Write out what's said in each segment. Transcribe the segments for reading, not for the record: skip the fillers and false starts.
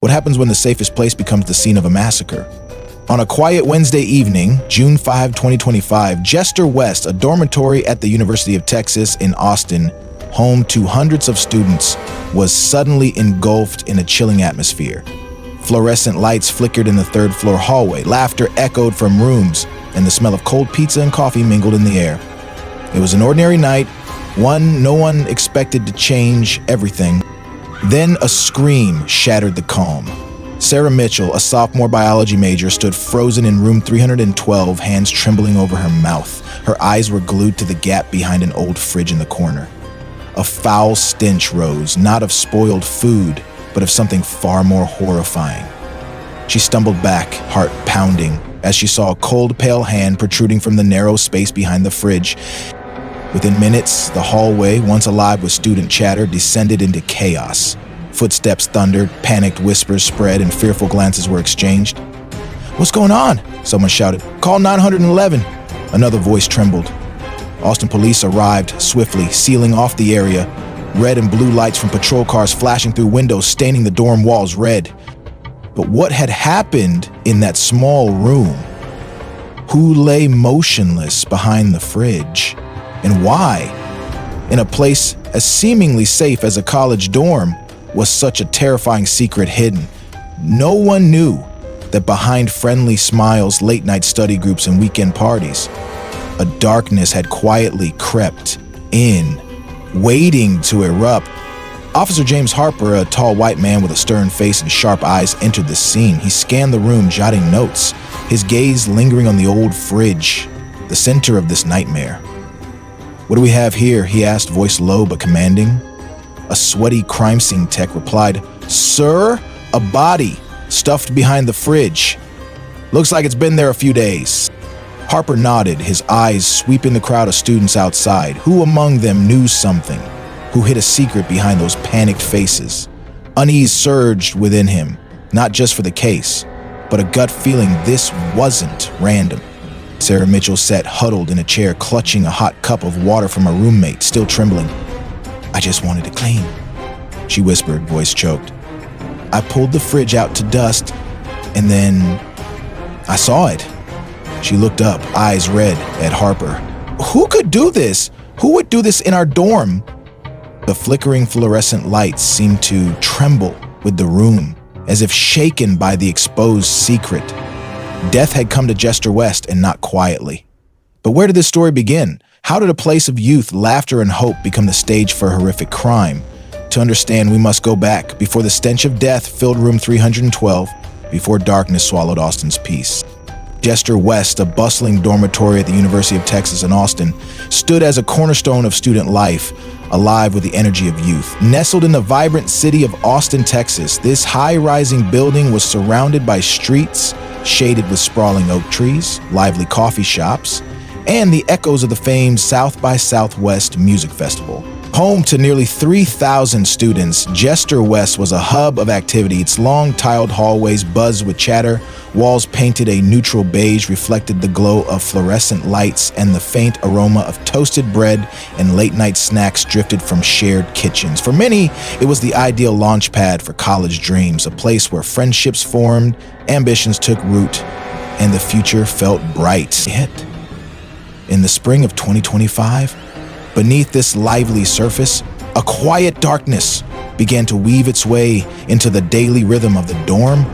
What happens when the safest place becomes the scene of a massacre? On a quiet Wednesday evening, June 5, 2025, Jester West, a dormitory at the University of Texas in Austin, home to hundreds of students, was suddenly engulfed in a chilling atmosphere. Fluorescent lights flickered in the third-floor hallway, laughter echoed from rooms, and the smell of cold pizza and coffee mingled in the air. It was an ordinary night, one no one expected to change everything. Then a scream shattered the calm. Sarah Mitchell, a sophomore biology major, stood frozen in room 312, hands trembling over her mouth. Her eyes were glued to the gap behind an old fridge in the corner. A foul stench rose, not of spoiled food, but of something far more horrifying. She stumbled back, heart pounding, as she saw a cold, pale hand protruding from the narrow space behind the fridge. Within minutes, the hallway, once alive with student chatter, descended into chaos. Footsteps thundered, panicked whispers spread, and fearful glances were exchanged. "What's going on?" someone shouted. "Call 911. Another voice trembled. Austin police arrived swiftly, sealing off the area, red and blue lights from patrol cars flashing through windows, staining the dorm walls red. But what had happened in that small room? Who lay motionless behind the fridge? And why? In a place as seemingly safe as a college dorm, was such a terrifying secret hidden? No one knew that behind friendly smiles, late-night study groups, and weekend parties, a darkness had quietly crept in, waiting to erupt. Officer James Harper, a tall white man with a stern face and sharp eyes, entered the scene. He scanned the room, jotting notes, his gaze lingering on the old fridge, the center of this nightmare. "What do we have here?" he asked, voice low but commanding. A sweaty crime scene tech replied, "Sir, a body stuffed behind the fridge. Looks like it's been there a few days." Harper nodded, his eyes sweeping the crowd of students outside. Who among them knew something? Who hid a secret behind those panicked faces? Unease surged within him, not just for the case, but a gut feeling this wasn't random. Sarah Mitchell sat huddled in a chair, clutching a hot cup of water from her roommate, still trembling. "I just wanted to clean," she whispered, voice choked. "I pulled the fridge out to dust, and then I saw it." She looked up, eyes red, at Harper. "Who could do this? Who would do this in our dorm?" The flickering fluorescent lights seemed to tremble with the room, as if shaken by the exposed secret. Death had come to Jester West, and not quietly. But where did this story begin? How did a place of youth, laughter, and hope become the stage for a horrific crime? To understand, we must go back, before the stench of death filled room 312, before darkness swallowed Austin's peace. Jester West, a bustling dormitory at the University of Texas in Austin, stood as a cornerstone of student life, alive with the energy of youth. Nestled in the vibrant city of Austin, Texas, this high-rising building was surrounded by streets shaded with sprawling oak trees, lively coffee shops, and the echoes of the famed South by Southwest Music Festival. Home to nearly 3,000 students, Jester West was a hub of activity. Its long, tiled hallways buzzed with chatter, walls painted a neutral beige reflected the glow of fluorescent lights, and the faint aroma of toasted bread and late-night snacks drifted from shared kitchens. For many, it was the ideal launchpad for college dreams, a place where friendships formed, ambitions took root, and the future felt bright. Yet, in the spring of 2025, beneath this lively surface, a quiet darkness began to weave its way into the daily rhythm of the dorm.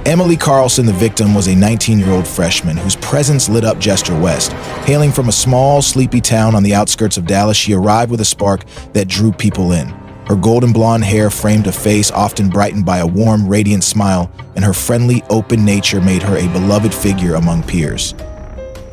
Emily Carlson, the victim, was a 19-year-old freshman whose presence lit up Jester West. Hailing from a small, sleepy town on the outskirts of Dallas, she arrived with a spark that drew people in. Her golden blonde hair framed a face often brightened by a warm, radiant smile, and her friendly, open nature made her a beloved figure among peers.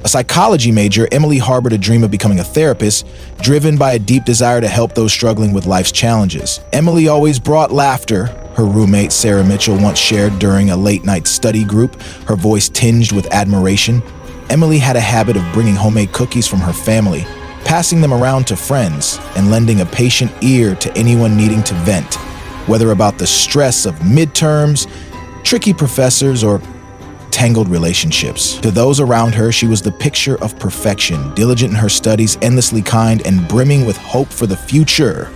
A psychology major, Emily harbored a dream of becoming a therapist, driven by a deep desire to help those struggling with life's challenges. Emily always brought laughter, her roommate Sarah Mitchell once shared during a late-night study group, her voice tinged with admiration. Emily had a habit of bringing homemade cookies from her family, passing them around to friends, and lending a patient ear to anyone needing to vent, whether about the stress of midterms, tricky professors, or tangled relationships. To those around her, she was the picture of perfection, diligent in her studies, endlessly kind, and brimming with hope for the future.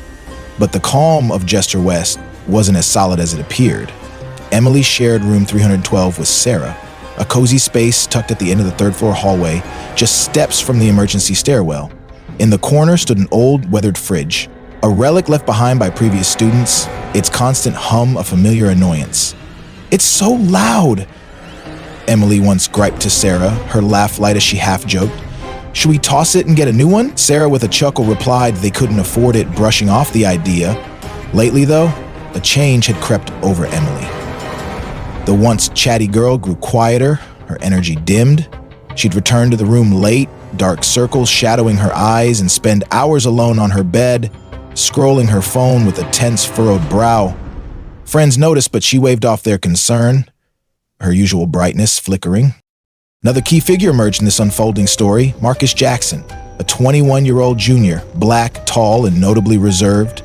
But the calm of Jester West wasn't as solid as it appeared. Emily shared room 312 with Sarah, a cozy space tucked at the end of the third-floor hallway, just steps from the emergency stairwell. In the corner stood an old, weathered fridge, a relic left behind by previous students, its constant hum a familiar annoyance. "It's so loud," Emily once griped to Sarah, her laugh light as she half-joked. "Should we toss it and get a new one?" Sarah, with a chuckle, replied they couldn't afford it, brushing off the idea. Lately, though, a change had crept over Emily. The once chatty girl grew quieter, her energy dimmed. She'd return to the room late, dark circles shadowing her eyes, and spend hours alone on her bed, scrolling her phone with a tense, furrowed brow. Friends noticed, but she waved off their concern, her usual brightness flickering. Another key figure emerged in this unfolding story, Marcus Jackson, a 21-year-old junior, black, tall, and notably reserved.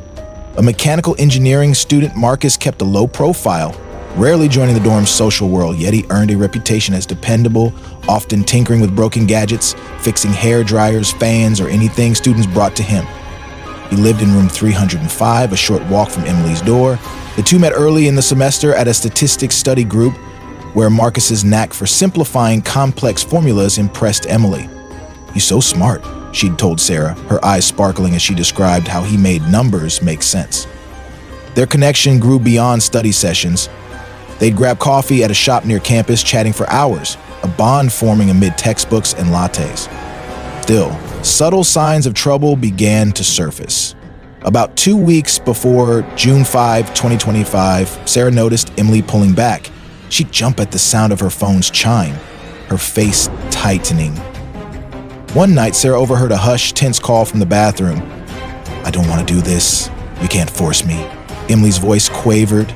A mechanical engineering student, Marcus kept a low profile, rarely joining the dorm's social world, yet he earned a reputation as dependable, often tinkering with broken gadgets, fixing hair dryers, fans, or anything students brought to him. He lived in room 305, a short walk from Emily's door. The two met early in the semester at a statistics study group where Marcus's knack for simplifying complex formulas impressed Emily. "He's so smart," she'd told Sarah, her eyes sparkling as she described how he made numbers make sense. Their connection grew beyond study sessions. They'd grab coffee at a shop near campus, chatting for hours, a bond forming amid textbooks and lattes. Still, subtle signs of trouble began to surface. About 2 weeks before June 5, 2025, Sarah noticed Emily pulling back. She'd jump at the sound of her phone's chime, her face tightening. One night, Sarah overheard a hushed, tense call from the bathroom. "I don't want to do this. You can't force me." Emily's voice quavered.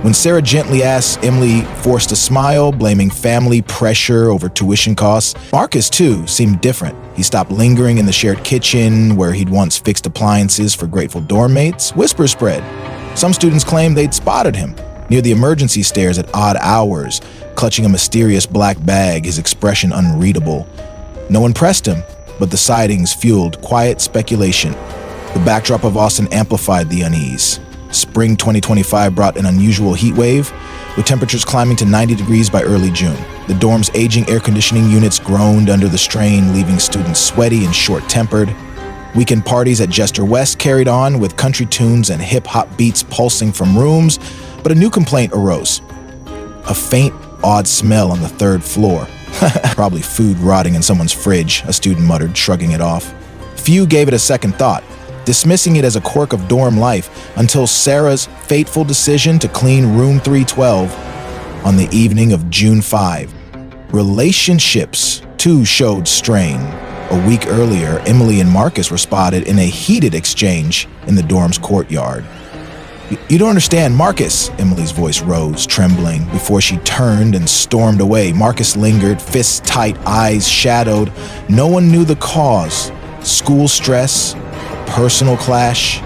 When Sarah gently asked, Emily forced a smile, blaming family pressure over tuition costs. Marcus, too, seemed different. He stopped lingering in the shared kitchen, where he'd once fixed appliances for grateful dorm mates. Whispers spread. Some students claimed they'd spotted him near the emergency stairs at odd hours, clutching a mysterious black bag, his expression unreadable. No one pressed him, but the sightings fueled quiet speculation. The backdrop of Austin amplified the unease. Spring 2025 brought an unusual heat wave, with temperatures climbing to 90 degrees by early June. The dorm's aging air conditioning units groaned under the strain, leaving students sweaty and short-tempered. Weekend parties at Jester West carried on, with country tunes and hip-hop beats pulsing from rooms, but a new complaint arose. A faint, odd smell on the third floor. "Probably food rotting in someone's fridge," a student muttered, shrugging it off. Few gave it a second thought, dismissing it as a quirk of dorm life, until Sarah's fateful decision to clean room 312 on the evening of June 5. Relationships, too, showed strain. A week earlier, Emily and Marcus were spotted in a heated exchange in the dorm's courtyard. "You don't understand, Marcus," Emily's voice rose, trembling, before she turned and stormed away. Marcus lingered, fists tight, eyes shadowed. No one knew the cause. School stress, a personal clash.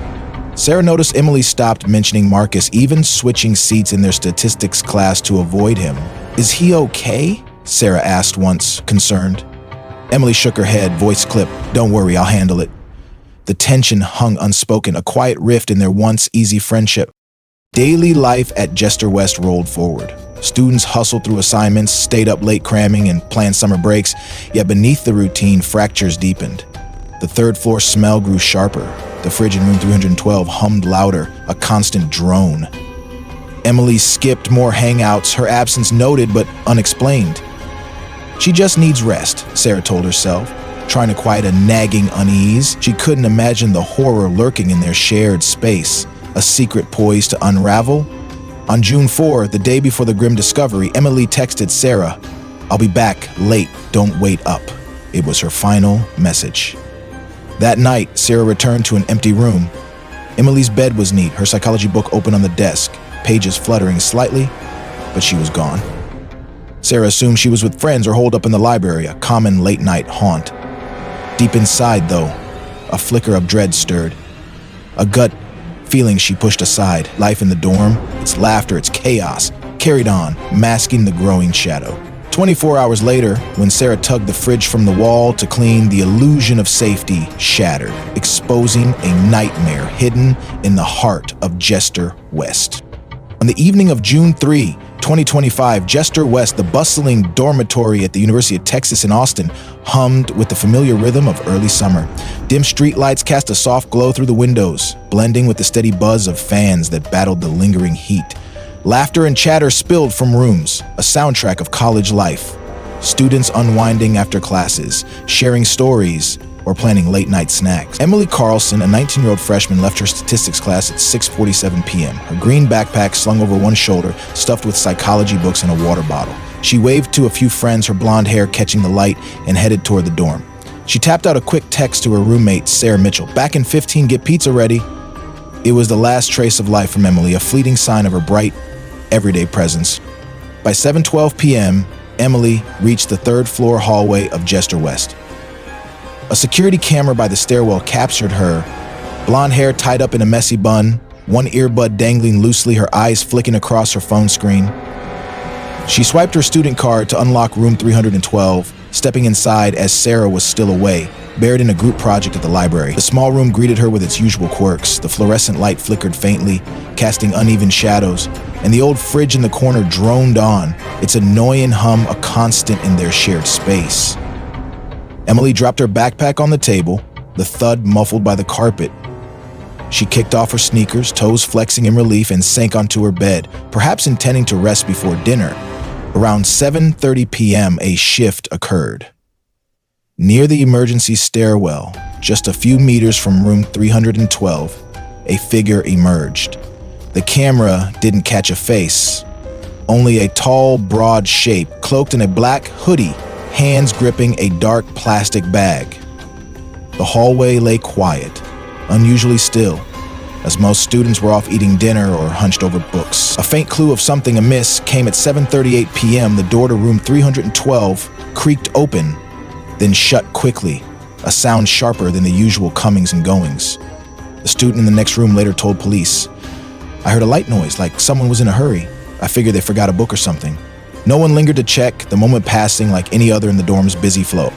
Sarah noticed Emily stopped mentioning Marcus, even switching seats in their statistics class to avoid him. "Is he okay?" Sarah asked once, concerned. Emily shook her head, voice clipped. "Don't worry, I'll handle it." The tension hung unspoken, a quiet rift in their once easy friendship. Daily life at Jester West rolled forward. Students hustled through assignments, stayed up late cramming, and planned summer breaks, yet beneath the routine, fractures deepened. The third floor smell grew sharper. The fridge in room 312 hummed louder, a constant drone. Emily skipped more hangouts, her absence noted but unexplained. She just needs rest, Sarah told herself, trying to quiet a nagging unease. She couldn't imagine the horror lurking in their shared space, a secret poised to unravel. On June 4, the day before the grim discovery, Emily texted Sarah, "I'll be back late, don't wait up." It was her final message. That night, Sarah returned to an empty room. Emily's bed was neat, her psychology book open on the desk, pages fluttering slightly, but she was gone. Sarah assumed she was with friends or holed up in the library, a common late-night haunt. Deep inside, though, a flicker of dread stirred. A gut feeling she pushed aside. Life in the dorm, its laughter, its chaos, carried on, masking the growing shadow. 24 hours later, when Sarah tugged the fridge from the wall to clean, the illusion of safety shattered, exposing a nightmare hidden in the heart of Jester West. On the evening of June 3, 2025, Jester West, the bustling dormitory at the University of Texas in Austin, hummed with the familiar rhythm of early summer. Dim streetlights cast a soft glow through the windows, blending with the steady buzz of fans that battled the lingering heat. Laughter and chatter spilled from rooms, a soundtrack of college life. Students unwinding after classes, sharing stories, or planning late-night snacks. Emily Carlson, a 19-year-old freshman, left her statistics class at 6:47 p.m., her green backpack slung over one shoulder, stuffed with psychology books and a water bottle. She waved to a few friends, her blonde hair catching the light, and headed toward the dorm. She tapped out a quick text to her roommate, Sarah Mitchell. "Back in 15, get pizza ready." It was the last trace of life from Emily, a fleeting sign of her bright, everyday presence. By 7:12 p.m., Emily reached the third-floor hallway of Jester West. A security camera by the stairwell captured her, blonde hair tied up in a messy bun, one earbud dangling loosely, her eyes flicking across her phone screen. She swiped her student card to unlock room 312, stepping inside as Sarah was still away, buried in a group project at the library. The small room greeted her with its usual quirks. The fluorescent light flickered faintly, casting uneven shadows, and the old fridge in the corner droned on, its annoying hum a constant in their shared space. Emily dropped her backpack on the table, the thud muffled by the carpet. She kicked off her sneakers, toes flexing in relief, and sank onto her bed, perhaps intending to rest before dinner. Around 7:30 p.m., a shift occurred. Near the emergency stairwell, just a few meters from room 312, a figure emerged. The camera didn't catch a face, only a tall, broad shape, cloaked in a black hoodie, hands gripping a dark plastic bag. The hallway lay quiet, unusually still, as most students were off eating dinner or hunched over books. A faint clue of something amiss came at 7:38 p.m. The door to room 312 creaked open, then shut quickly, a sound sharper than the usual comings and goings. The student in the next room later told police, "I heard a light noise, like someone was in a hurry. I figured they forgot a book or something." No one lingered to check, the moment passing like any other in the dorm's busy flow.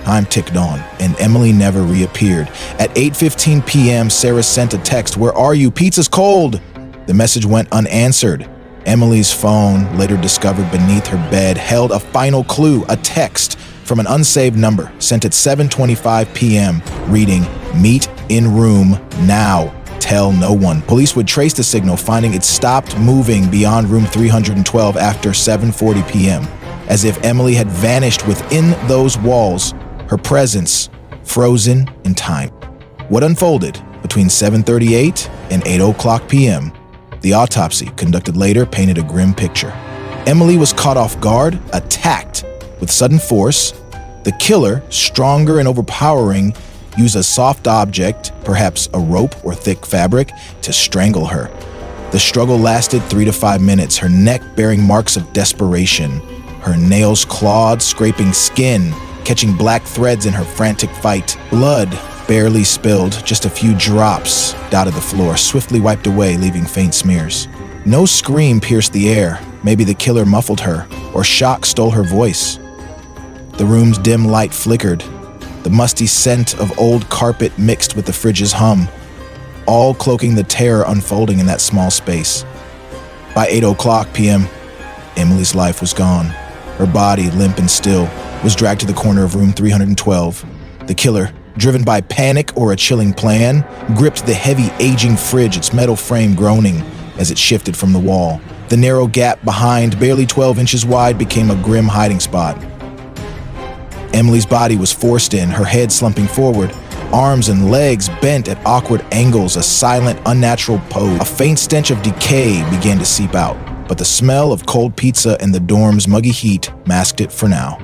Time ticked on, and Emily never reappeared. At 8:15 p.m., Sarah sent a text, "Where are you? Pizza's cold!" The message went unanswered. Emily's phone, later discovered beneath her bed, held a final clue, a text from an unsaved number sent at 7:25 p.m., reading, "Meet in room now. Tell no one." Police would trace the signal, finding it stopped moving beyond room 312 after 7:40 p.m., as if Emily had vanished within those walls, her presence frozen in time. What unfolded between 7:38 and 8:00 p.m., the autopsy conducted later painted a grim picture. Emily was caught off guard, attacked with sudden force. The killer, stronger and overpowering, used a soft object, perhaps a rope or thick fabric, to strangle her. The struggle lasted 3 to 5 minutes, her neck bearing marks of desperation, her nails clawed, scraping skin, catching black threads in her frantic fight. Blood barely spilled, just a few drops dotted the floor, swiftly wiped away, leaving faint smears. No scream pierced the air. Maybe the killer muffled her, or shock stole her voice. The room's dim light flickered, the musty scent of old carpet mixed with the fridge's hum, all cloaking the terror unfolding in that small space. By 8:00 p.m., Emily's life was gone. Her body, limp and still, was dragged to the corner of room 312. The killer, driven by panic or a chilling plan, gripped the heavy, aging fridge, its metal frame groaning as it shifted from the wall. The narrow gap behind, barely 12 inches wide, became a grim hiding spot. Emily's body was forced in, her head slumping forward, arms and legs bent at awkward angles, a silent, unnatural pose. A faint stench of decay began to seep out, but the smell of cold pizza and the dorm's muggy heat masked it for now.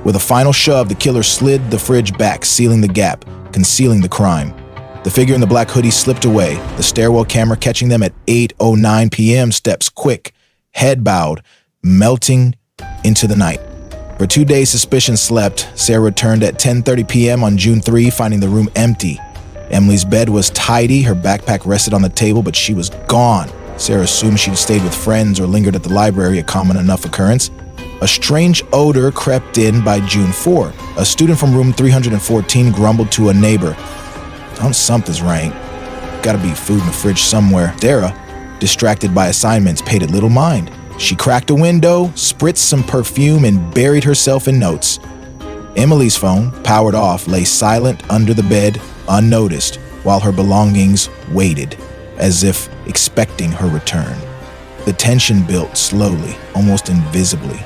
With a final shove, the killer slid the fridge back, sealing the gap, concealing the crime. The figure in the black hoodie slipped away, the stairwell camera catching them at 8:09 p.m., steps quick, head bowed, melting into the night. For 2 days, suspicion slept. Sarah returned at 10:30 p.m. on June 3, finding the room empty. Emily's bed was tidy, her backpack rested on the table, but she was gone. Sarah assumed she'd stayed with friends or lingered at the library, a common enough occurrence. A strange odor crept in by June 4. A student from room 314 grumbled to a neighbor, "Something's rank. Gotta be food in the fridge somewhere." Sarah, distracted by assignments, paid it little mind. She cracked a window, spritzed some perfume, and buried herself in notes. Emily's phone, powered off, lay silent under the bed, unnoticed, while her belongings waited, as if expecting her return. The tension built slowly, almost invisibly.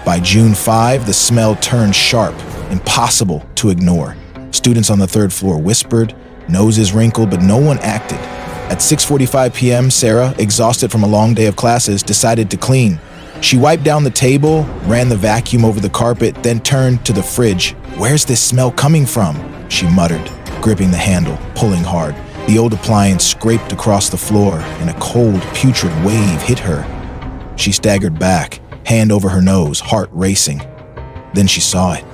By June 5, the smell turned sharp, impossible to ignore. Students on the third floor whispered, noses wrinkled, but no one acted. At 6:45 p.m., Sarah, exhausted from a long day of classes, decided to clean. She wiped down the table, ran the vacuum over the carpet, then turned to the fridge. "Where's this smell coming from?" she muttered, gripping the handle, pulling hard. The old appliance scraped across the floor, and a cold, putrid wave hit her. She staggered back, hand over her nose, heart racing. Then she saw it.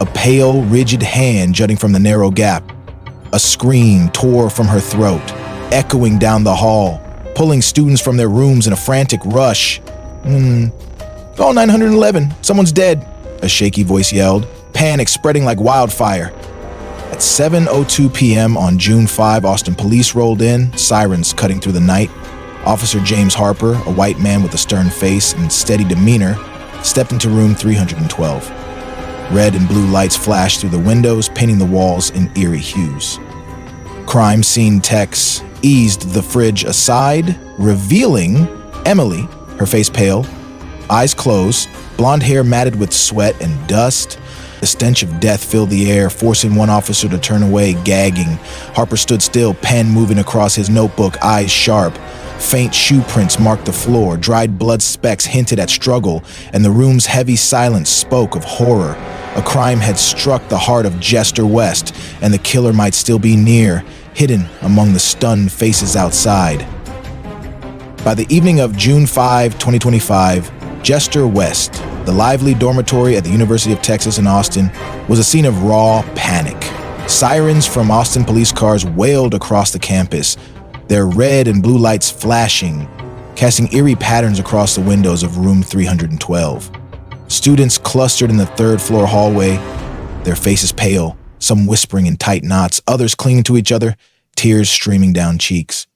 A pale, rigid hand jutting from the narrow gap. A scream tore from her throat, echoing down the hall, pulling students from their rooms in a frantic rush. "Call 911, someone's dead," a shaky voice yelled, panic spreading like wildfire. At 7:02 p.m. on June 5, Austin police rolled in, sirens cutting through the night. Officer James Harper, a white man with a stern face and steady demeanor, stepped into room 312. Red and blue lights flashed through the windows, painting the walls in eerie hues. Crime scene techs eased the fridge aside, revealing Emily, her face pale, eyes closed, blonde hair matted with sweat and dust. The stench of death filled the air, forcing one officer to turn away, gagging. Harper stood still, pen moving across his notebook, eyes sharp. Faint shoe prints marked the floor, dried blood specks hinted at struggle, and the room's heavy silence spoke of horror. A crime had struck the heart of Jester West, and the killer might still be near, hidden among the stunned faces outside. By the evening of June 5, 2025, Jester West, the lively dormitory at the University of Texas in Austin, was a scene of raw panic. Sirens from Austin police cars wailed across the campus, their red and blue lights flashing, casting eerie patterns across the windows of room 312. Students clustered in the third-floor hallway, their faces pale, some whispering in tight knots, others clinging to each other, tears streaming down cheeks.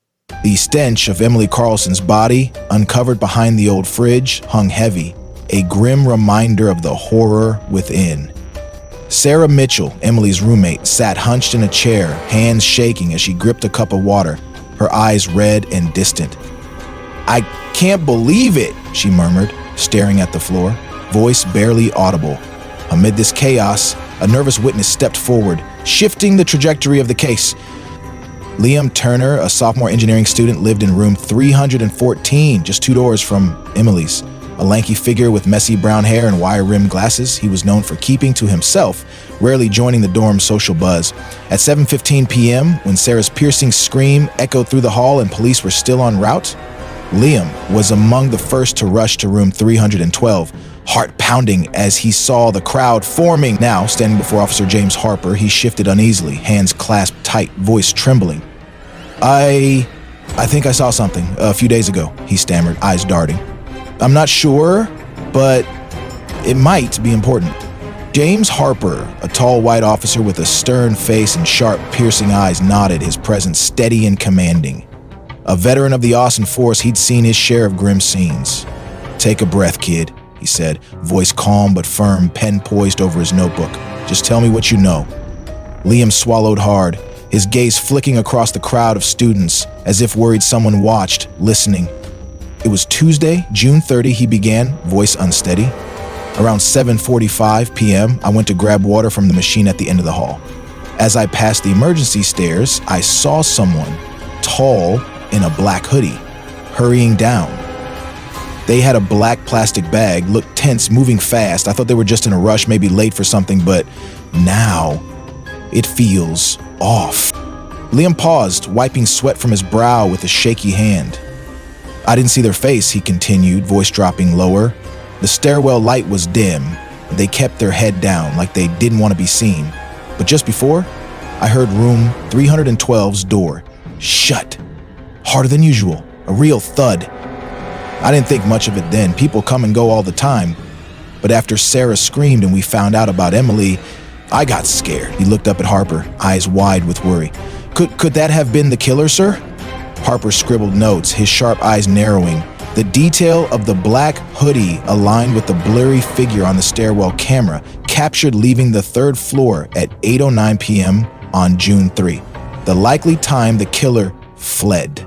The stench of Emily Carlson's body, uncovered behind the old fridge, hung heavy, a grim reminder of the horror within. Sarah Mitchell, Emily's roommate, sat hunched in a chair, hands shaking as she gripped a cup of water, her eyes red and distant. "I can't believe it," she murmured, staring at the floor, voice barely audible. Amid this chaos, a nervous witness stepped forward, shifting the trajectory of the case. Liam Turner, a sophomore engineering student, lived in room 314, just 2 doors from Emily's. A lanky figure with messy brown hair and wire-rimmed glasses, he was known for keeping to himself, rarely joining the dorm's social buzz. At 7:15 p.m., when Sarah's piercing scream echoed through the hall and police were still en route, Liam was among the first to rush to room 312, heart pounding as he saw the crowd forming. Now, standing before Officer James Harper, he shifted uneasily, hands clasped tight, voice trembling. I think I saw something a few days ago," he stammered, eyes darting. "I'm not sure, but it might be important." James Harper, a tall white officer with a stern face and sharp, piercing eyes, nodded, his presence steady and commanding. A veteran of the Austin force, he'd seen his share of grim scenes. "Take a breath, kid," he said, voice calm but firm, pen poised over his notebook. "Just tell me what you know." Liam swallowed hard, his gaze flicking across the crowd of students, as if worried someone watched, listening. "It was Tuesday, June 30, he began, voice unsteady. Around 7:45 p.m., I went to grab water from the machine at the end of the hall. As I passed the emergency stairs, I saw someone, tall, in a black hoodie, hurrying down. They had a black plastic bag, looked tense, moving fast. I thought they were just in a rush, maybe late for something, but now it feels off." Liam paused, wiping sweat from his brow with a shaky hand. "I didn't see their face," he continued, voice dropping lower. "The stairwell light was dim. They kept their head down, like they didn't want to be seen. But just before, I heard room 312's door shut. Harder than usual, a real thud. I didn't think much of it then. People come and go all the time. But after Sarah screamed and we found out about Emily, I got scared." He looked up at Harper, eyes wide with worry. Could that have been the killer, sir?" Harper scribbled notes, his sharp eyes narrowing. The detail of the black hoodie aligned with the blurry figure on the stairwell camera captured leaving the third floor at 8:09 p.m. on June 3, the likely time the killer fled.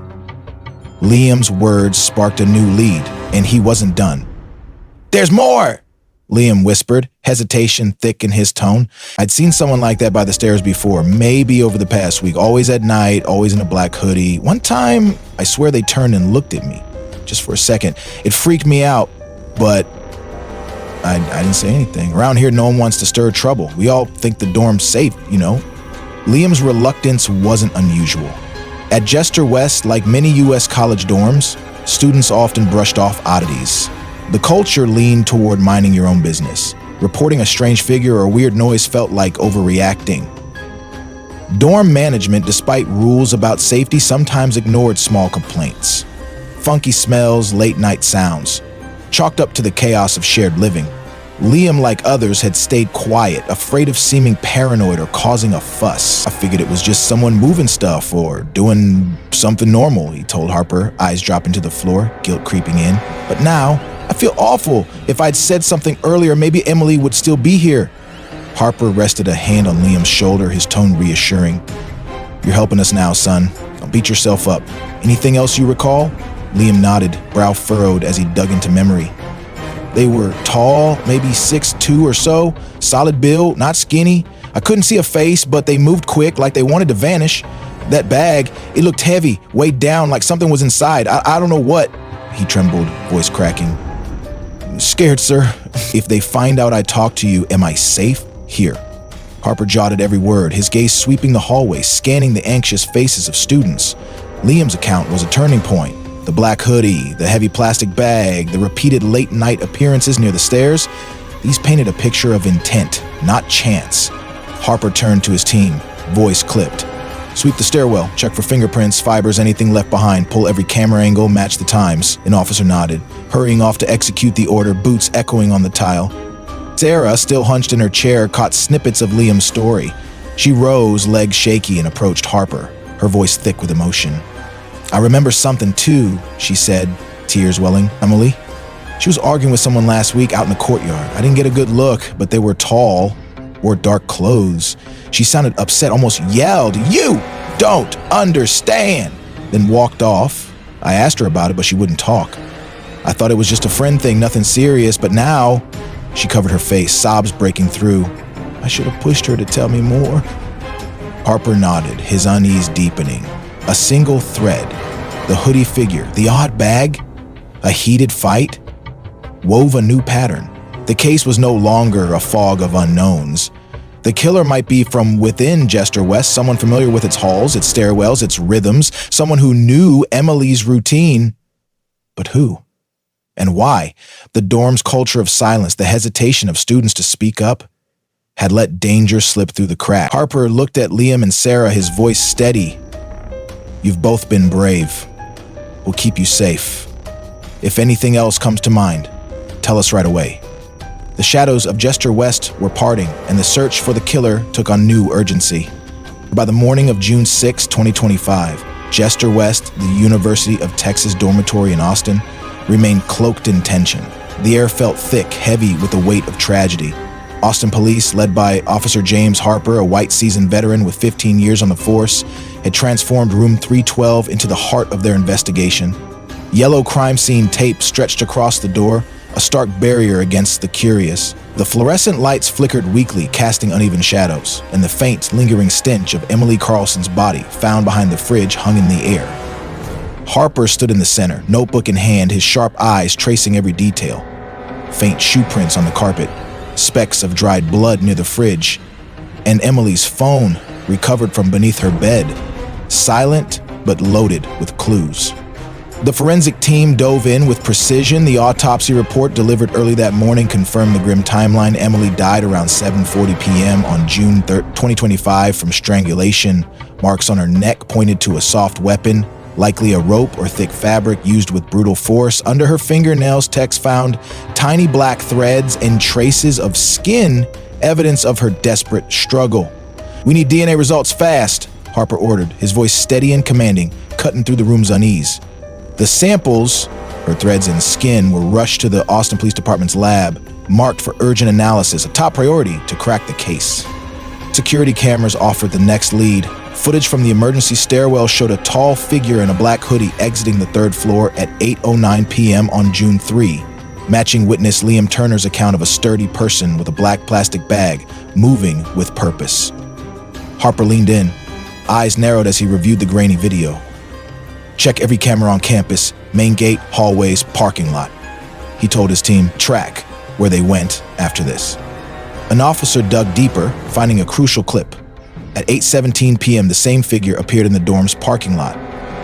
Liam's words sparked a new lead, and he wasn't done. "There's more!" Liam whispered, hesitation thick in his tone. I'd seen someone like that by the stairs before, maybe over the past week, always at night, always in a black hoodie. One time, I swear they turned and looked at me, just for a second. It freaked me out, but I didn't say anything. Around here, no one wants to stir trouble. We all think the dorm's safe, you know? Liam's reluctance wasn't unusual. At Jester West, like many U.S. college dorms, students often brushed off oddities. The culture leaned toward minding your own business. Reporting a strange figure or a weird noise felt like overreacting. Dorm management, despite rules about safety, sometimes ignored small complaints. Funky smells, late-night sounds, chalked up to the chaos of shared living. Liam, like others, had stayed quiet, afraid of seeming paranoid or causing a fuss. I figured it was just someone moving stuff or doing something normal, he told Harper, eyes dropping to the floor, guilt creeping in. But now, I feel awful. If I'd said something earlier, maybe Emily would still be here. Harper rested a hand on Liam's shoulder, his tone reassuring. You're helping us now, son. Don't beat yourself up. Anything else you recall? Liam nodded, brow furrowed as he dug into memory. They were tall, maybe 6'2" or so, solid build, not skinny. I couldn't see a face, but they moved quick, like they wanted to vanish. That bag, it looked heavy, weighed down like something was inside. I don't know what. He trembled, voice cracking. Scared, sir. If they find out I talked to you, am I safe here? Harper jotted every word, his gaze sweeping the hallway, scanning the anxious faces of students. Liam's account was a turning point. The black hoodie, the heavy plastic bag, the repeated late-night appearances near the stairs, these painted a picture of intent, not chance. Harper turned to his team, voice clipped. Sweep the stairwell, check for fingerprints, fibers, anything left behind, pull every camera angle, match the times. An officer nodded, hurrying off to execute the order, boots echoing on the tile. Sarah, still hunched in her chair, caught snippets of Liam's story. She rose, legs shaky, and approached Harper, her voice thick with emotion. I remember something too, she said, tears welling. Emily? She was arguing with someone last week out in the courtyard. I didn't get a good look, but they were tall, wore dark clothes. She sounded upset, almost yelled, "You don't understand!" Then walked off. I asked her about it, but she wouldn't talk. I thought it was just a friend thing, nothing serious, but now, she covered her face, sobs breaking through. I should have pushed her to tell me more. Harper nodded, his unease deepening. A single thread, the hoodie figure, the odd bag, a heated fight, wove a new pattern. The case was no longer a fog of unknowns. The killer might be from within Jester West, someone familiar with its halls, its stairwells, its rhythms, someone who knew Emily's routine. But who? And why? The dorm's culture of silence, the hesitation of students to speak up, had let danger slip through the crack. Harper looked at Liam and Sarah, his voice steady. You've both been brave. We'll keep you safe. If anything else comes to mind, tell us right away. The shadows of Jester West were parting, and the search for the killer took on new urgency. By the morning of June 6, 2025, Jester West, the University of Texas dormitory in Austin, remained cloaked in tension. The air felt thick, heavy with the weight of tragedy. Austin police, led by Officer James Harper, a white seasoned veteran with 15 years on the force, had transformed room 312 into the heart of their investigation. Yellow crime scene tape stretched across the door, a stark barrier against the curious. The fluorescent lights flickered weakly, casting uneven shadows, and the faint, lingering stench of Emily Carlson's body, found behind the fridge, hung in the air. Harper stood in the center, notebook in hand, his sharp eyes tracing every detail. Faint shoe prints on the carpet, specks of dried blood near the fridge, and Emily's phone recovered from beneath her bed, silent but loaded with clues. The forensic team dove in with precision. The autopsy report delivered early that morning confirmed the grim timeline. Emily died around 7:40 p.m. on June 3rd, 2025 from strangulation. Marks on her neck pointed to a soft weapon, likely a rope or thick fabric used with brutal force. Under her fingernails, techs found tiny black threads and traces of skin, evidence of her desperate struggle. We need DNA results fast. Harper ordered, his voice steady and commanding, cutting through the room's unease. The samples, her threads and skin, were rushed to the Austin Police Department's lab, marked for urgent analysis, a top priority to crack the case. Security cameras offered the next lead. Footage from the emergency stairwell showed a tall figure in a black hoodie exiting the third floor at 8:09 p.m. on June 3, matching witness Liam Turner's account of a sturdy person with a black plastic bag, moving with purpose. Harper leaned in, eyes narrowed as he reviewed the grainy video. Check every camera on campus, main gate, hallways, parking lot. He told his team, track where they went after this. An officer dug deeper, finding a crucial clip. At 8:17 p.m., the same figure appeared in the dorm's parking lot,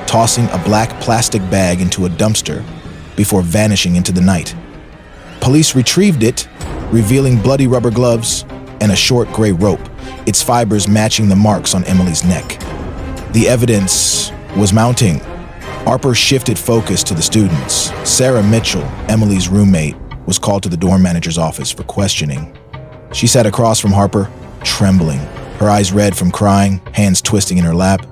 tossing a black plastic bag into a dumpster before vanishing into the night. Police retrieved it, revealing bloody rubber gloves and a short gray rope, its fibers matching the marks on Emily's neck. The evidence was mounting. Harper shifted focus to the students. Sarah Mitchell, Emily's roommate, was called to the dorm manager's office for questioning. She sat across from Harper, trembling, her eyes red from crying, hands twisting in her lap.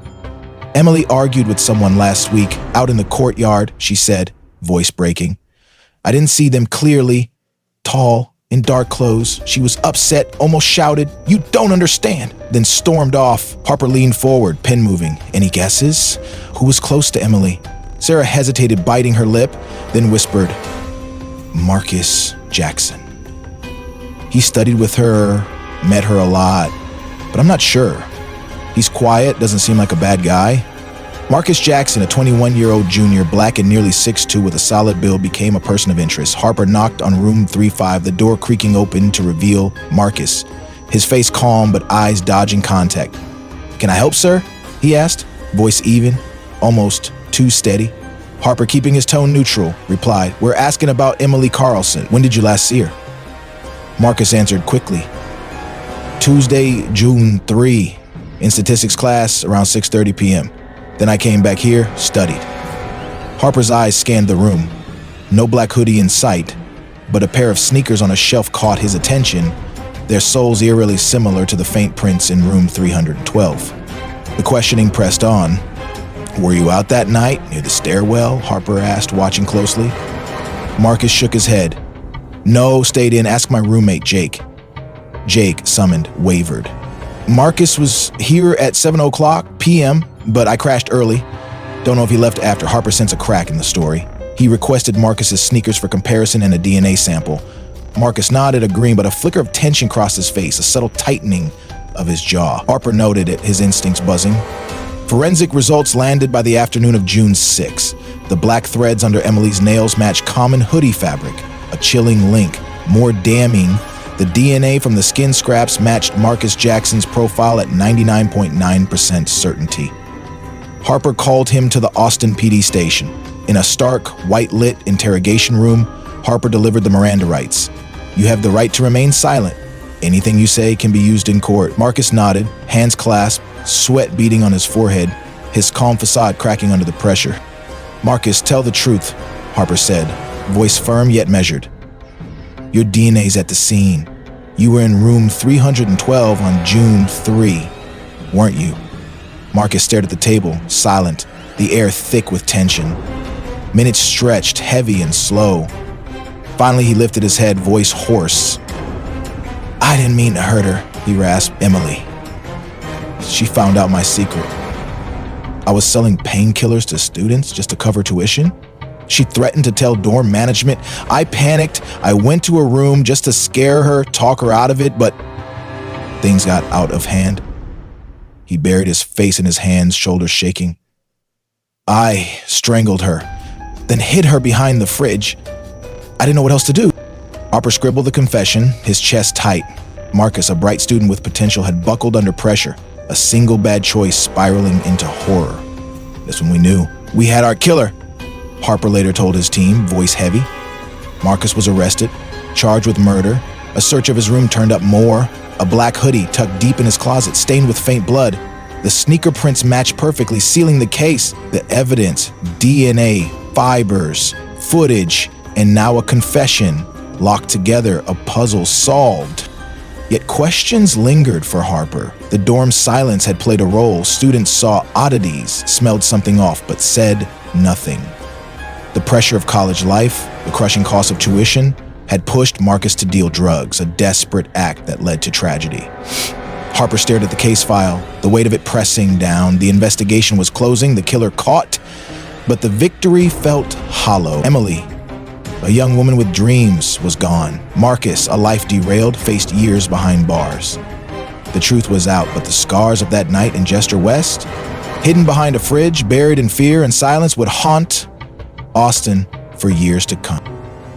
Emily argued with someone last week, out in the courtyard, she said, voice breaking. I didn't see them clearly. Tall, in dark clothes. She was upset, almost shouted, "You don't understand," then stormed off. Harper leaned forward, pen moving. Any guesses? Who was close to Emily? Sarah hesitated, biting her lip, then whispered, Marcus Jackson. He studied with her, met her a lot, but I'm not sure. He's quiet, doesn't seem like a bad guy. Marcus Jackson, a 21-year-old junior, black and nearly 6'2", with a solid build, became a person of interest. Harper knocked on room 35, the door creaking open to reveal Marcus, his face calm but eyes dodging contact. Can I help, sir? He asked, voice even, almost too steady. Harper, keeping his tone neutral, replied, We're asking about Emily Carlson. When did you last see her? Marcus answered quickly. Tuesday, June 3, in statistics class around 6:30 p.m. Then I came back here, studied. Harper's eyes scanned the room. No black hoodie in sight, but a pair of sneakers on a shelf caught his attention, their soles eerily similar to the faint prints in room 312. The questioning pressed on. Were you out that night, near the stairwell? Harper asked, watching closely. Marcus shook his head. No, stayed in, ask my roommate, Jake. Jake, summoned, wavered. Marcus was here at 7:00 p.m., but I crashed early. Don't know if he left after. Harper sensed a crack in the story. He requested Marcus's sneakers for comparison and a DNA sample. Marcus nodded, agreeing, but a flicker of tension crossed his face, a subtle tightening of his jaw. Harper noted it, his instincts buzzing. Forensic results landed by the afternoon of June 6. The black threads under Emily's nails matched common hoodie fabric, a chilling link. More damning, the DNA from the skin scraps matched Marcus Jackson's profile at 99.9% certainty. Harper called him to the Austin PD station. In a stark, white-lit interrogation room, Harper delivered the Miranda rights. You have the right to remain silent. Anything you say can be used in court. Marcus nodded, hands clasped, sweat beading on his forehead, his calm facade cracking under the pressure. Marcus, tell the truth, Harper said, voice firm yet measured. Your DNA's at the scene. You were in room 312 on June 3, weren't you? Marcus stared at the table, silent, the air thick with tension. Minutes stretched, heavy and slow. Finally, he lifted his head, voice hoarse. I didn't mean to hurt her, he rasped. Emily. She found out my secret. I was selling painkillers to students just to cover tuition. She threatened to tell dorm management. I panicked. I went to her room just to scare her, talk her out of it, but things got out of hand. He buried his face in his hands, shoulders shaking. I strangled her, then hid her behind the fridge. I didn't know what else to do. Harper scribbled the confession, his chest tight. Marcus, a bright student with potential, had buckled under pressure, a single bad choice spiraling into horror. That's when we knew. We had our killer, Harper later told his team, voice heavy. Marcus was arrested, charged with murder. A search of his room turned up more. A black hoodie tucked deep in his closet, stained with faint blood. The sneaker prints matched perfectly, sealing the case. The evidence, DNA, fibers, footage, and now a confession, locked together, a puzzle solved. Yet questions lingered for Harper. The dorm's silence had played a role. Students saw oddities, smelled something off, but said nothing. The pressure of college life, the crushing cost of tuition, had pushed Marcus to deal drugs, a desperate act that led to tragedy. Harper stared at the case file, the weight of it pressing down. The investigation was closing, the killer caught, but the victory felt hollow. Emily, a young woman with dreams, was gone. Marcus, a life derailed, faced years behind bars. The truth was out, but the scars of that night in Jester West, hidden behind a fridge, buried in fear and silence, would haunt Austin for years to come.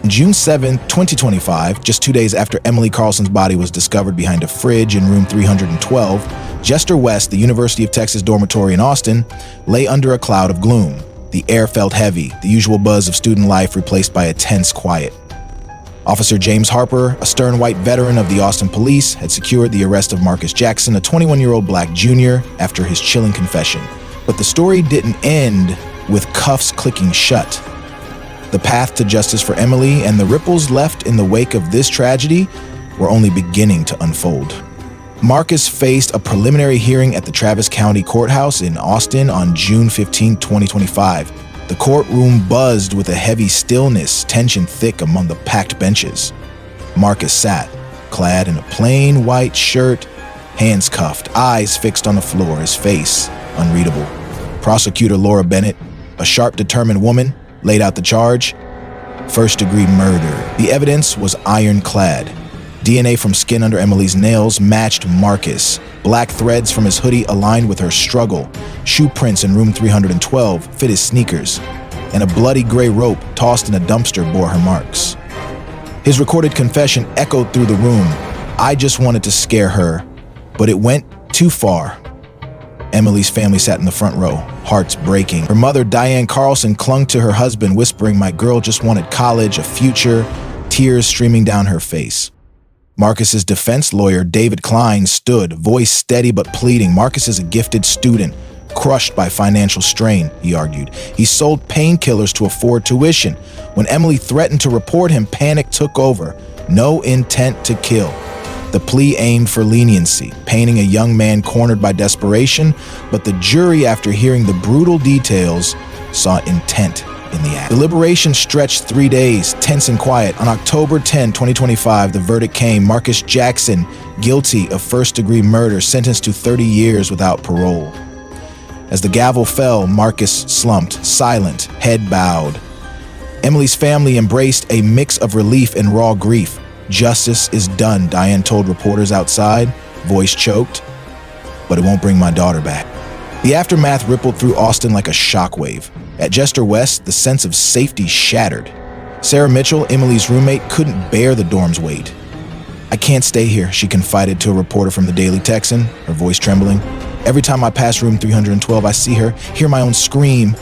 On June 7, 2025, just 2 days after Emily Carlson's body was discovered behind a fridge in room 312, Jester West, the University of Texas dormitory in Austin, lay under a cloud of gloom. The air felt heavy, the usual buzz of student life replaced by a tense quiet. Officer James Harper, a stern white veteran of the Austin Police, had secured the arrest of Marcus Jackson, a 21-year-old black junior, after his chilling confession. But the story didn't end with cuffs clicking shut. The path to justice for Emily and the ripples left in the wake of this tragedy were only beginning to unfold. Marcus faced a preliminary hearing at the Travis County Courthouse in Austin on June 15, 2025. The courtroom buzzed with a heavy stillness, tension thick among the packed benches. Marcus sat, clad in a plain white shirt, hands cuffed, eyes fixed on the floor, his face unreadable. Prosecutor Laura Bennett, a sharp, determined woman, laid out the charge: first-degree murder. The evidence was ironclad. DNA from skin under Emily's nails matched Marcus. Black threads from his hoodie aligned with her struggle. Shoe prints in room 312 fit his sneakers. And a bloody gray rope tossed in a dumpster bore her marks. His recorded confession echoed through the room. I just wanted to scare her, but it went too far. Emily's family sat in the front row, hearts breaking. Her mother, Diane Carlson, clung to her husband, whispering, "My girl just wanted college, a future," tears streaming down her face. Marcus's defense lawyer, David Klein, stood, voice steady but pleading. Marcus is a gifted student, crushed by financial strain, he argued. He sold painkillers to afford tuition. When Emily threatened to report him, panic took over. No intent to kill. The plea aimed for leniency, painting a young man cornered by desperation, but the jury, after hearing the brutal details, saw intent in the act. Deliberation stretched 3 days, tense and quiet. On October 10, 2025, the verdict came: Marcus Jackson, guilty of first-degree murder, sentenced to 30 years without parole. As the gavel fell, Marcus slumped, silent, head bowed. Emily's family embraced a mix of relief and raw grief. Justice is done, Diane told reporters outside, voice choked. But it won't bring my daughter back. The aftermath rippled through Austin like a shockwave. At Jester West, the sense of safety shattered. Sarah Mitchell, Emily's roommate, couldn't bear the dorm's weight. "I can't stay here," she confided to a reporter from the Daily Texan, her voice trembling. "Every time I pass room 312, I see her, hear my own scream.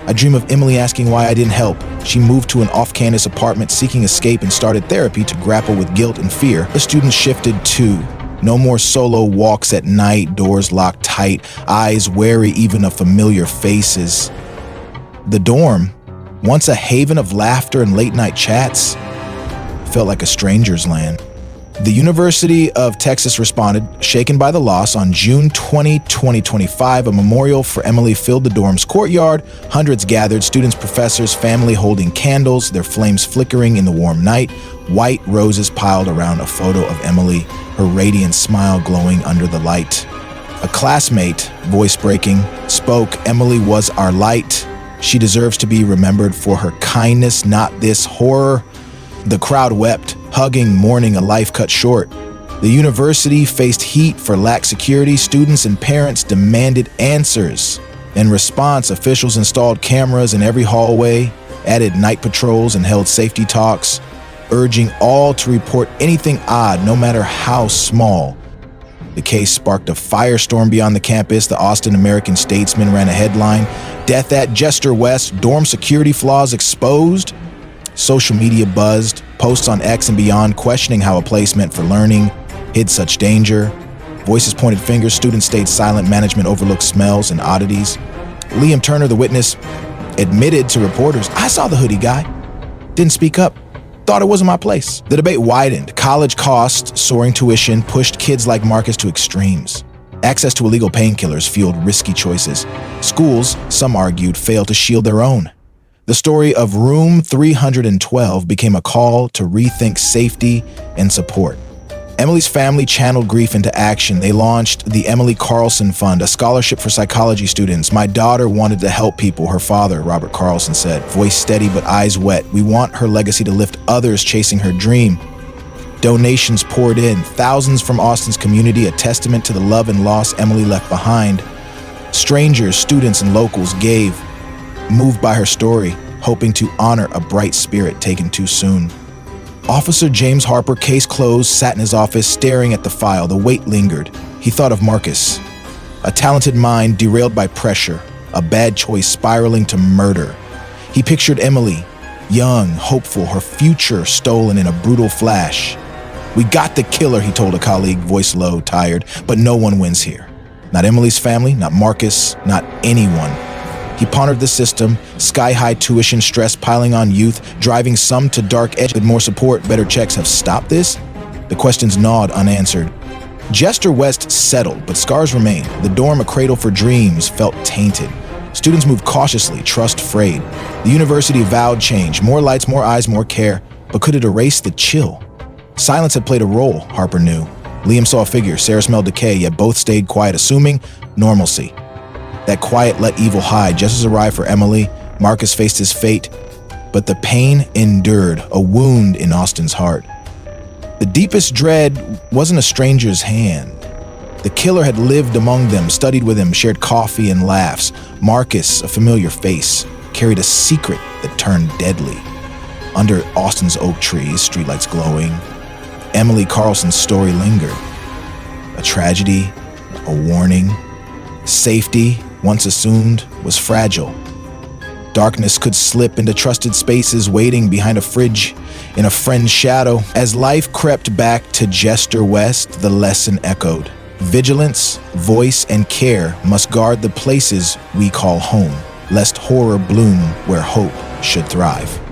I dream of Emily asking why I didn't help. She moved to an off-campus apartment seeking escape and started therapy to grapple with guilt and fear. The students shifted too. No more solo walks at night, doors locked tight, eyes wary even of familiar faces. The dorm, once a haven of laughter and late-night chats, felt like a stranger's land. The University of Texas responded, shaken by the loss. On June 20, 2025, a memorial for Emily filled the dorm's courtyard. Hundreds gathered, students, professors, family holding candles, their flames flickering in the warm night. White roses piled around a photo of Emily, her radiant smile glowing under the light. A classmate, voice breaking, spoke, "Emily was our light. She deserves to be remembered for her kindness, not this horror." The crowd wept, hugging, mourning a life cut short. The university faced heat for lax security. Students and parents demanded answers. In response, officials installed cameras in every hallway, added night patrols, and held safety talks, urging all to report anything odd, no matter how small. The case sparked a firestorm beyond the campus. The Austin American-Statesman ran a headline: "Death at Jester West, dorm security flaws exposed." Social media buzzed, posts on X and beyond questioning how a place meant for learning hid such danger. Voices pointed fingers, students stayed silent, management overlooked smells and oddities. Liam Turner, the witness, admitted to reporters, "I saw the hoodie guy. Didn't speak up. thought it wasn't my place. The debate widened. College costs, soaring tuition pushed kids like Marcus to extremes. Access to illegal painkillers fueled risky choices. Schools, some argued, failed to shield their own. The story of Room 312 became a call to rethink safety and support. Emily's family channeled grief into action. They launched the Emily Carlson Fund, a scholarship for psychology students. My daughter wanted to help people, her father, Robert Carlson, said, voice steady but eyes wet. We want her legacy to lift others chasing her dream. Donations poured in, thousands from Austin's community, a testament to the love and loss Emily left behind. Strangers, students, and locals gave, moved by her story, hoping to honor a bright spirit taken too soon. Officer James Harper, case closed, sat in his office staring at the file. The weight lingered. He thought of Marcus, a talented mind derailed by pressure, a bad choice spiraling to murder. He pictured Emily, young, hopeful, her future stolen in a brutal flash. We got the killer, he told a colleague, voice low, tired, but no one wins here. Not Emily's family, not Marcus, not anyone. He pondered the system, sky-high tuition stress piling on youth, driving some to dark edge. With more support, better checks have stopped this? The questions gnawed unanswered. Jester West settled, but scars remained. The dorm, a cradle for dreams, felt tainted. Students moved cautiously, trust frayed. The university vowed change, more lights, more eyes, more care. But could it erase the chill? Silence had played a role, Harper knew. Liam saw a figure, Sarah smelled decay, yet both stayed quiet, assuming normalcy. That quiet let evil hide. Just as arrived for Emily, Marcus faced his fate, but the pain endured, a wound in Austin's heart. The deepest dread wasn't a stranger's hand. The killer had lived among them, studied with him, shared coffee and laughs. Marcus, a familiar face, carried a secret that turned deadly. Under Austin's oak trees, streetlights glowing, Emily Carlson's story lingered. A tragedy, a warning. Safety, once assumed, was fragile. Darkness could slip into trusted spaces, waiting behind a fridge, in a friend's shadow. As life crept back to Jester West, the lesson echoed. Vigilance, voice, and care must guard the places we call home, lest horror bloom where hope should thrive.